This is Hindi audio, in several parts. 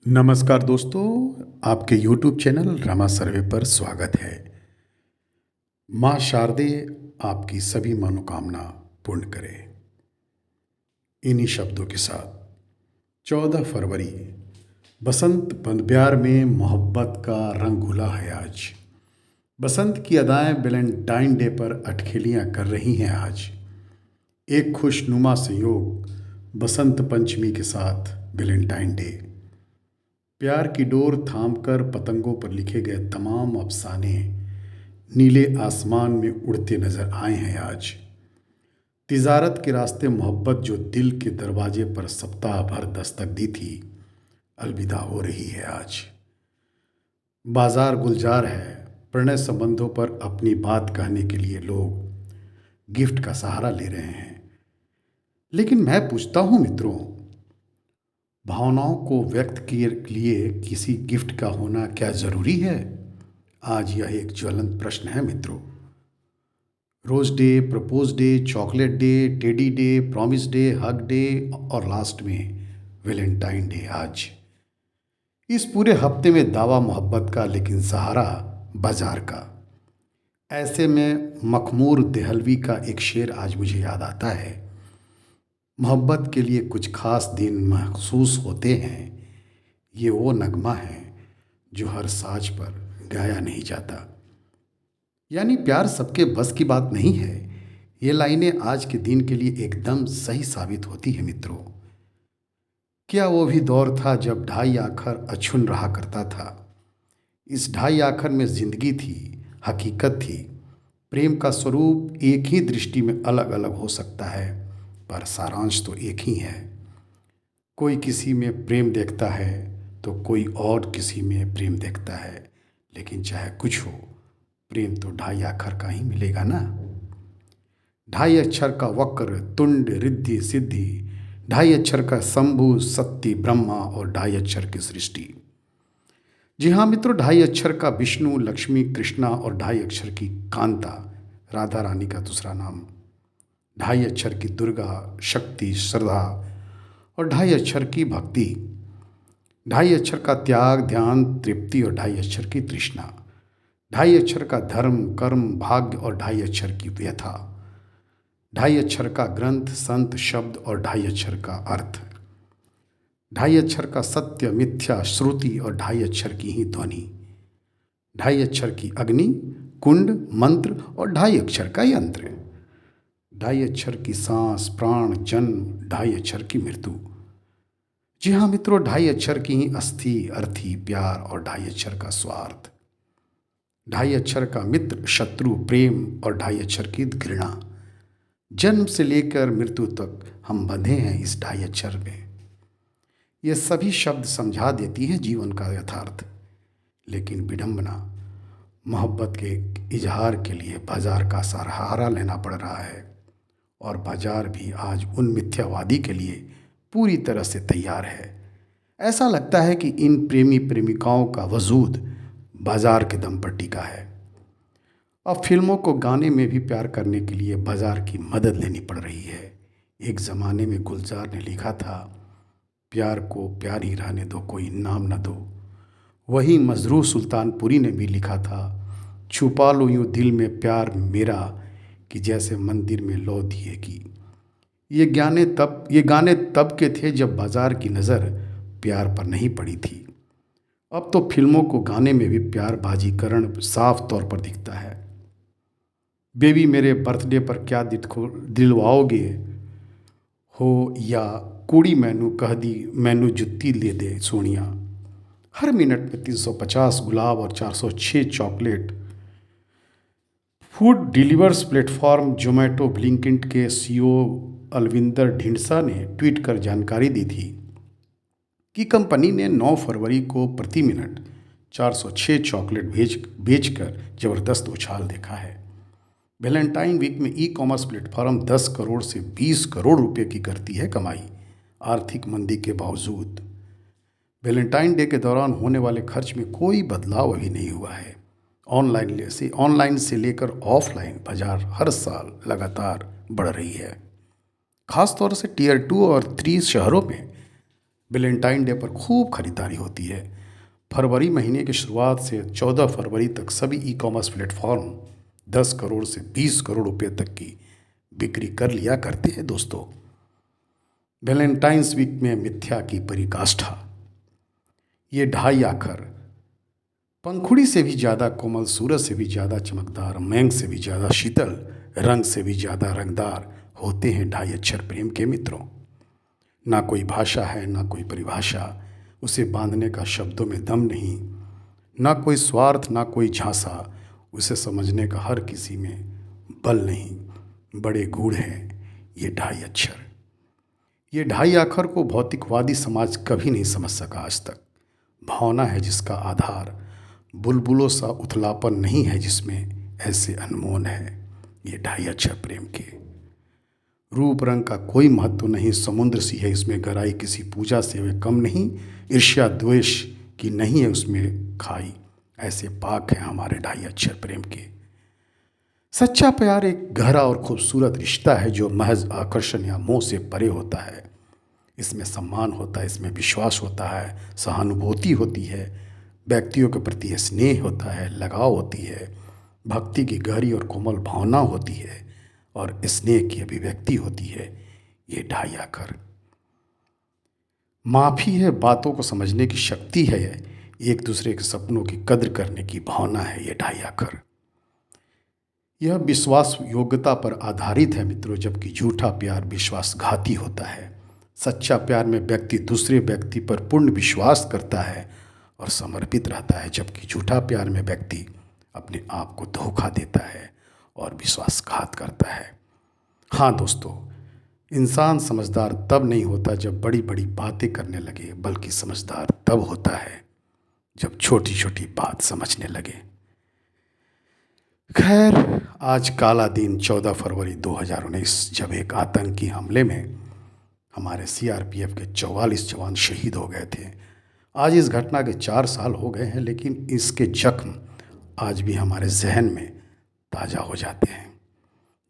नमस्कार दोस्तों, आपके YouTube चैनल रमा सर्वे पर स्वागत है। माँ शारदे आपकी सभी मनोकामना पूर्ण करे। इन्हीं शब्दों के साथ 14 फरवरी बसंत पंद्यार में मोहब्बत का रंग घुला है आज। बसंत की अदाएं वैलेंटाइन डे पर अटखेलियां कर रही हैं आज। एक खुशनुमा संयोग बसंत पंचमी के साथ वैलेंटाइन डे। प्यार की डोर थामकर पतंगों पर लिखे गए तमाम अफसाने नीले आसमान में उड़ते नजर आए हैं आज। तिजारत के रास्ते मोहब्बत जो दिल के दरवाजे पर सप्ताह भर दस्तक दी थी, अलविदा हो रही है आज। बाजार गुलजार है। प्रणय संबंधों पर अपनी बात कहने के लिए लोग गिफ्ट का सहारा ले रहे हैं। लेकिन मैं पूछता हूँ मित्रों, भावनाओं को व्यक्त के लिए किसी गिफ्ट का होना क्या ज़रूरी है? आज यह एक ज्वलंत प्रश्न है मित्रों। Rose day, propose day, chocolate day, teddy day, promise day, hug day और लास्ट में वैलेंटाइन डे आज। इस पूरे हफ्ते में दावा मोहब्बत का, लेकिन सहारा बाजार का। ऐसे में मखमूर देहलवी का एक शेर आज मुझे याद आता है। मोहब्बत के लिए कुछ खास दिन महसूस होते हैं, ये वो नगमा है जो हर साज पर गाया नहीं जाता। यानी प्यार सबके बस की बात नहीं है। ये लाइनें आज के दिन के लिए एकदम सही साबित होती है मित्रों। क्या वो भी दौर था जब ढाई आखर अछून रहा करता था। इस ढाई आखर में जिंदगी थी, हकीकत थी। प्रेम का स्वरूप एक ही दृष्टि में अलग अलग हो सकता है, पर सारांश तो एक ही है। कोई किसी में प्रेम देखता है तो कोई और किसी में प्रेम देखता है, लेकिन चाहे कुछ हो, प्रेम तो ढाई अक्षर का ही मिलेगा ना। ढाई अक्षर का वक्र, तुंड, रिद्धि, सिद्धि, ढाई अक्षर का शंभु, सत्य, ब्रह्मा और ढाई अक्षर की सृष्टि। जी हाँ मित्रों, ढाई अक्षर का विष्णु, लक्ष्मी, कृष्णा और ढाई अक्षर की कांता, राधा रानी का दूसरा नाम। ढाई अक्षर की दुर्गा, शक्ति, श्रद्धा और ढाई अक्षर की भक्ति। ढाई अक्षर का त्याग, ध्यान, तृप्ति और ढाई अक्षर की तृष्णा। ढाई अक्षर का धर्म, कर्म, भाग्य और ढाई अक्षर की व्यथा। ढाई अक्षर का ग्रंथ, संत, शब्द और ढाई अक्षर का अर्थ। ढाई अक्षर का सत्य, मिथ्या, श्रुति और ढाई अक्षर की ही ध्वनि। ढाई अक्षर की अग्नि, कुंड, मंत्र और ढाई अक्षर का यंत्र। ढाई अक्षर की सांस, प्राण, जन्म, ढाई अक्षर की मृत्यु। जी हाँ मित्रों, ढाई अक्षर की ही अस्थि, अर्थी, प्यार और ढाई अक्षर का स्वार्थ। ढाई अक्षर का मित्र, शत्रु, प्रेम और ढाई अक्षर की घृणा। जन्म से लेकर मृत्यु तक हम बंधे हैं इस ढाई अक्षर में। ये सभी शब्द समझा देती हैं जीवन का यथार्थ, लेकिन विडंबना, मोहब्बत के इजहार के लिए बाजार का सहारा लेना पड़ रहा है। और बाजार भी आज उन मिथ्यावादी के लिए पूरी तरह से तैयार है। ऐसा लगता है कि इन प्रेमी प्रेमिकाओं का वजूद बाजार के दम पर टिका है। अब फिल्मों को गाने में भी प्यार करने के लिए बाजार की मदद लेनी पड़ रही है। एक ज़माने में गुलजार ने लिखा था, प्यार को प्यार ही रहने दो, कोई नाम न दो। वही मजरूह सुल्तानपुरी ने भी लिखा था, छुपा लो यूँ दिल में प्यार मेरा, कि जैसे मंदिर में लौ दिए की। ये गाने तब के थे जब बाजार की नज़र प्यार पर नहीं पड़ी थी। अब तो फिल्मों को गाने में भी प्यार बाजीकरण साफ तौर पर दिखता है। बेबी मेरे बर्थडे पर क्या दिलवाओगे हो, या कुड़ी मैनू कह दी मैनू जुत्ती ले दे सोनिया। हर मिनट में 350 गुलाब और 406 chocolate. Food delivers platform Zomato Blinkit के सीईओ अलविंदर ढींडसा ने ट्वीट कर जानकारी दी थी कि कंपनी ने 9 फरवरी को प्रति मिनट 406 चॉकलेट बेचकर ज़बरदस्त उछाल देखा है। वैलेंटाइन वीक में ई कॉमर्स प्लेटफॉर्म 10 करोड़ से 20 करोड़ रुपए की करती है कमाई, आर्थिक मंदी के बावजूद। वैलेंटाइन डे के दौरान होने वाले खर्च में कोई बदलाव अभी नहीं हुआ है। ऑनलाइन से लेकर ऑफलाइन बाजार हर साल लगातार बढ़ रही है। खास तौर से टियर 2 और 3 शहरों में वैलेंटाइन डे पर खूब खरीदारी होती है। फरवरी महीने की शुरुआत से 14 फरवरी तक सभी ई कॉमर्स प्लेटफॉर्म 10 करोड़ से 20 करोड़ रुपए तक की बिक्री कर लिया करते हैं दोस्तों। वैलेंटाइंस वीक में मिथ्या की पराकाष्ठा। ये ढाई आखर पंखुड़ी से भी ज़्यादा कोमल, सूरज से भी ज़्यादा चमकदार, मैंग से भी ज़्यादा शीतल, रंग से भी ज़्यादा रंगदार होते हैं ढाई अक्षर प्रेम के मित्रों। ना कोई भाषा है, ना कोई परिभाषा, उसे बांधने का शब्दों में दम नहीं। ना कोई स्वार्थ, ना कोई झांसा, उसे समझने का हर किसी में बल नहीं। बड़े गूढ़ हैं ये ढाई अक्षर। ये ढाई अक्षर को भौतिकवादी समाज कभी नहीं समझ सका आज तक। भावना है जिसका आधार बुलबुलों सा उथलापन नहीं है, जिसमें ऐसे अनमोल है ये ढाई अक्षर प्रेम के। रूप रंग का कोई महत्व नहीं, समुद्र सी है इसमें गहराई, किसी पूजा से वे कम नहीं। ईर्ष्या द्वेष की नहीं है उसमें खाई, ऐसे पाक है हमारे ढाई अक्षर प्रेम के। सच्चा प्यार एक गहरा और खूबसूरत रिश्ता है जो महज आकर्षण या मोह से परे होता है। इसमें सम्मान होता है, इसमें विश्वास होता है, सहानुभूति होती है, व्यक्तियों के प्रति स्नेह होता है, लगाव होती है, भक्ति की गहरी और कोमल भावना होती है और स्नेह की अभिव्यक्ति होती है। ये ढाई आखर माफ़ी है, बातों को समझने की शक्ति है, एक दूसरे के सपनों की कद्र करने की भावना है ये ढाई आखर। यह विश्वास योग्यता पर आधारित है मित्रों, जबकि झूठा प्यार विश्वासघाती होता है। सच्चा प्यार में व्यक्ति दूसरे व्यक्ति पर पूर्ण विश्वास करता है और समर्पित रहता है, जबकि झूठा प्यार में व्यक्ति अपने आप को धोखा देता है और विश्वासघात करता है। हाँ दोस्तों, इंसान समझदार तब नहीं होता जब बड़ी बड़ी बातें करने लगे, बल्कि समझदार तब होता है जब छोटी छोटी बात समझने लगे। खैर, आज काला दिन 14 फरवरी 2019, जब एक आतंकी हमले में हमारे सीआरपीएफ के 44 जवान शहीद हो गए थे। आज इस घटना के 4 साल हो गए हैं, लेकिन इसके जख्म आज भी हमारे जहन में ताज़ा हो जाते हैं।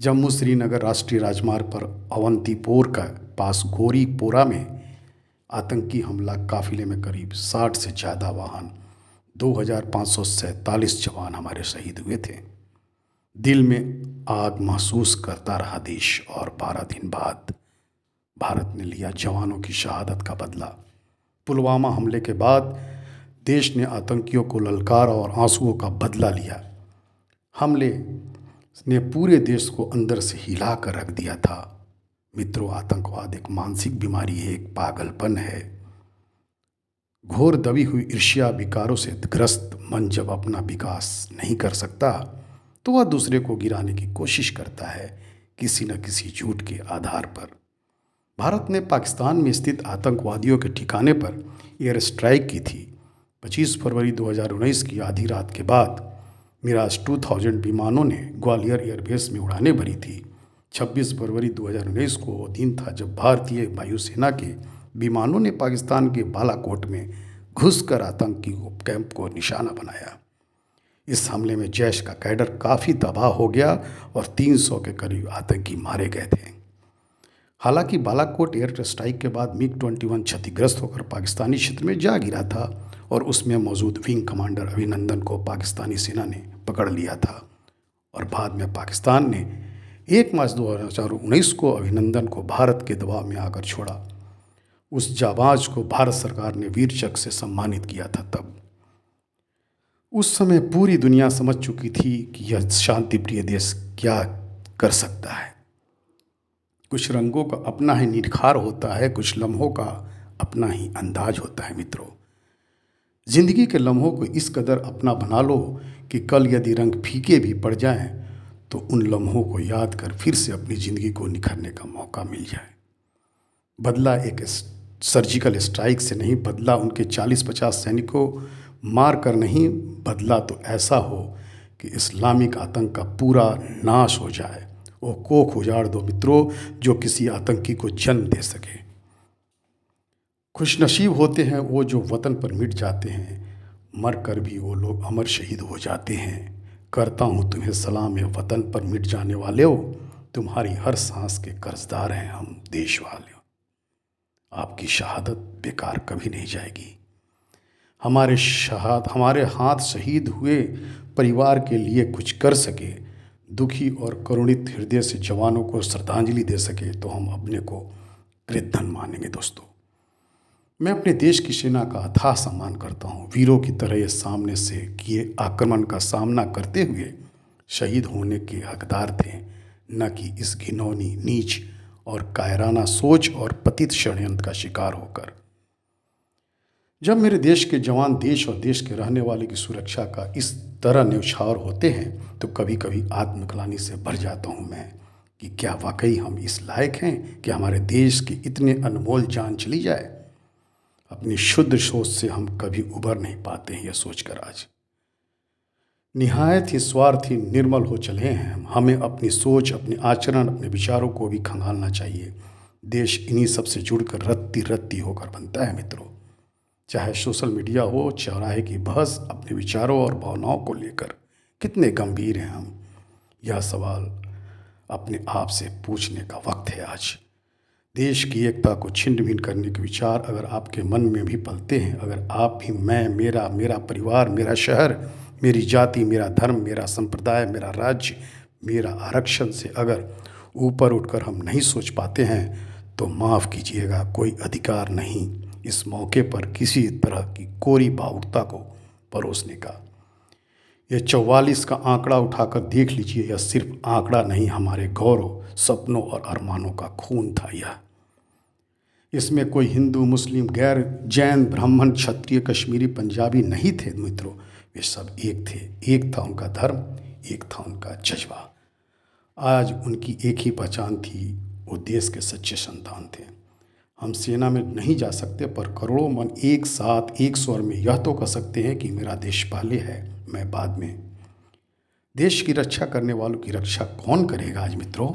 जम्मू श्रीनगर राष्ट्रीय राजमार्ग पर अवंतीपोर का पास गोरीपोरा में आतंकी हमला काफिले में करीब 60 से ज़्यादा वाहन, 2547 जवान हमारे शहीद हुए थे। दिल में आग महसूस करता रहा देश, और 12 दिन बाद भारत ने लिया जवानों की शहादत का बदला। पुलवामा हमले के बाद देश ने आतंकियों को ललकारा और आंसुओं का बदला लिया। हमले ने पूरे देश को अंदर से हिला कर रख दिया था। मित्रों, आतंकवाद एक मानसिक बीमारी है, एक पागलपन है। घोर दबी हुई ईर्ष्या विकारों से ग्रस्त मन जब अपना विकास नहीं कर सकता तो वह दूसरे को गिराने की कोशिश करता है, किसी न किसी झूठ के आधार पर। भारत ने पाकिस्तान में स्थित आतंकवादियों के ठिकाने पर एयर स्ट्राइक की थी। 25 फरवरी 2019 की आधी रात के बाद मिराज 2000 विमानों ने ग्वालियर एयरबेस में उड़ानें भरी थी। 26 फरवरी 2019 को वो दिन था जब भारतीय वायुसेना के विमानों ने पाकिस्तान के बालाकोट में घुसकर आतंकी कैंप को निशाना बनाया। इस हमले में जैश का कैडर काफ़ी तबाह हो गया और 300 के करीब आतंकी मारे गए थे। हालांकि बालाकोट एयर स्ट्राइक के बाद MiG-21 क्षतिग्रस्त होकर पाकिस्तानी क्षेत्र में जा गिरा था और उसमें मौजूद विंग कमांडर अभिनंदन को पाकिस्तानी सेना ने पकड़ लिया था और बाद में पाकिस्तान ने 1 मार्च 2019 को अभिनंदन को भारत के दबाव में आकर छोड़ा। उस जाबाज को भारत सरकार ने वीर चक्र से सम्मानित किया था। तब उस समय पूरी दुनिया समझ चुकी थी कि यह शांति प्रिय देश क्या कर सकता है। कुछ रंगों का अपना ही निखार होता है, कुछ लम्हों का अपना ही अंदाज होता है। मित्रों, जिंदगी के लम्हों को इस कदर अपना बना लो कि कल यदि रंग फीके भी पड़ जाएं तो उन लम्हों को याद कर फिर से अपनी ज़िंदगी को निखरने का मौका मिल जाए। बदला एक सर्जिकल स्ट्राइक से नहीं, बदला उनके 40-50 सैनिकों मार कर नहीं, बदला तो ऐसा हो कि इस्लामिक आतंक का पूरा नाश हो जाए। वो कोख उजाड़ दो मित्रों जो किसी आतंकी को जन्म दे सके। खुशनसीब होते हैं वो जो वतन पर मिट जाते हैं, मर कर भी वो लोग अमर शहीद हो जाते हैं। करता हूँ तुम्हें सलाम, ये वतन पर मिट जाने वाले हो, तुम्हारी हर सांस के कर्जदार हैं हम देश वाले। आपकी शहादत बेकार कभी नहीं जाएगी। हमारे हाथ शहीद हुए परिवार के लिए कुछ कर सके, दुखी और करुणित हृदय से जवानों को श्रद्धांजलि दे सके तो हम अपने को कृतघ्न मानेंगे। दोस्तों, मैं अपने देश की सेना का अथाह सम्मान करता हूँ। वीरों की तरह ये सामने से किए आक्रमण का सामना करते हुए शहीद होने के हकदार थे, न कि इस घिनौनी, नीच और कायराना सोच और पतित षड्यंत्र का शिकार होकर। जब मेरे देश के जवान देश और देश के रहने वाले की सुरक्षा का इस तरह न्यौछावर होते हैं तो कभी कभी आत्मग्लानि से भर जाता हूँ मैं कि क्या वाकई हम इस लायक हैं कि हमारे देश की इतने अनमोल जान चली जाए। अपनी शुद्ध सोच से हम कभी उबर नहीं पाते हैं। यह सोचकर आज निहायत ही स्वार्थी निर्मल हो चले हैं हम। हमें अपनी सोच, अपने आचरण, अपने विचारों को भी खंगालना चाहिए। देश इन्हीं सब से जुड़कर रत्ती रत्ती होकर बनता है मित्रों। चाहे सोशल मीडिया हो, चौराहे की बहस अपने विचारों और भावनाओं को लेकर कितने गंभीर हैं हम, यह सवाल अपने आप से पूछने का वक्त है आज। देश की एकता को छिन्न भिन्न करने के विचार अगर आपके मन में भी पलते हैं, अगर आप भी मैं, मेरा परिवार, मेरा शहर, मेरी जाति, मेरा धर्म, मेरा संप्रदाय, मेरा राज्य, मेरा आरक्षण से अगर ऊपर उठकर हम नहीं सोच पाते हैं तो माफ़ कीजिएगा, कोई अधिकार नहीं इस मौके पर किसी तरह की कोरी भावुकता को परोसने का। यह 44 का आंकड़ा उठाकर देख लीजिए, यह सिर्फ आंकड़ा नहीं, हमारे गौरव, सपनों और अरमानों का खून था यह। इसमें कोई हिंदू, मुस्लिम, गैर, जैन, ब्राह्मण, क्षत्रिय, कश्मीरी, पंजाबी नहीं थे मित्रों। वे सब एक थे। एक था उनका धर्म, एक था उनका जज्बा। आज उनकी एक ही पहचान थी, वो देश के सच्चे संतान थे। हम सेना में नहीं जा सकते पर करोड़ों मन एक साथ एक स्वर में यह तो कह सकते हैं कि मेरा देश पहले है, मैं बाद में। देश की रक्षा करने वालों की रक्षा कौन करेगा आज मित्रों?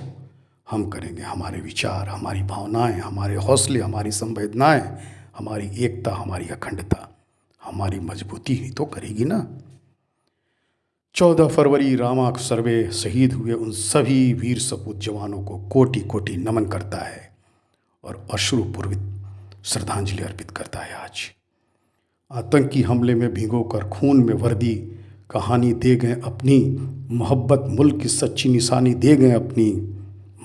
हम करेंगे। हमारे विचार, हमारी भावनाएं, हमारे हौसले, हमारी संवेदनाएं, हमारी एकता, हमारी अखंडता, हमारी मजबूती ही तो करेगी ना। 14 फरवरी रामा सर्वे शहीद हुए उन सभी वीर सपूत जवानों को कोटि कोटि नमन करता है और अश्रुपूर्वित श्रद्धांजलि अर्पित करता है। आज आतंकी हमले में भिगोकर खून में वर्दी कहानी दे गए अपनी, मोहब्बत मुल्क की सच्ची निशानी दे गए अपनी।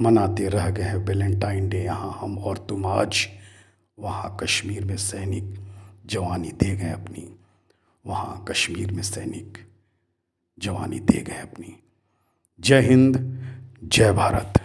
मनाते रह गए हैं वैलेंटाइन डे यहाँ हम और तुम आज। वहाँ कश्मीर में सैनिक जवानी दे गए अपनी, वहाँ कश्मीर में सैनिक जवानी दे गए अपनी। जय हिंद, जय भारत।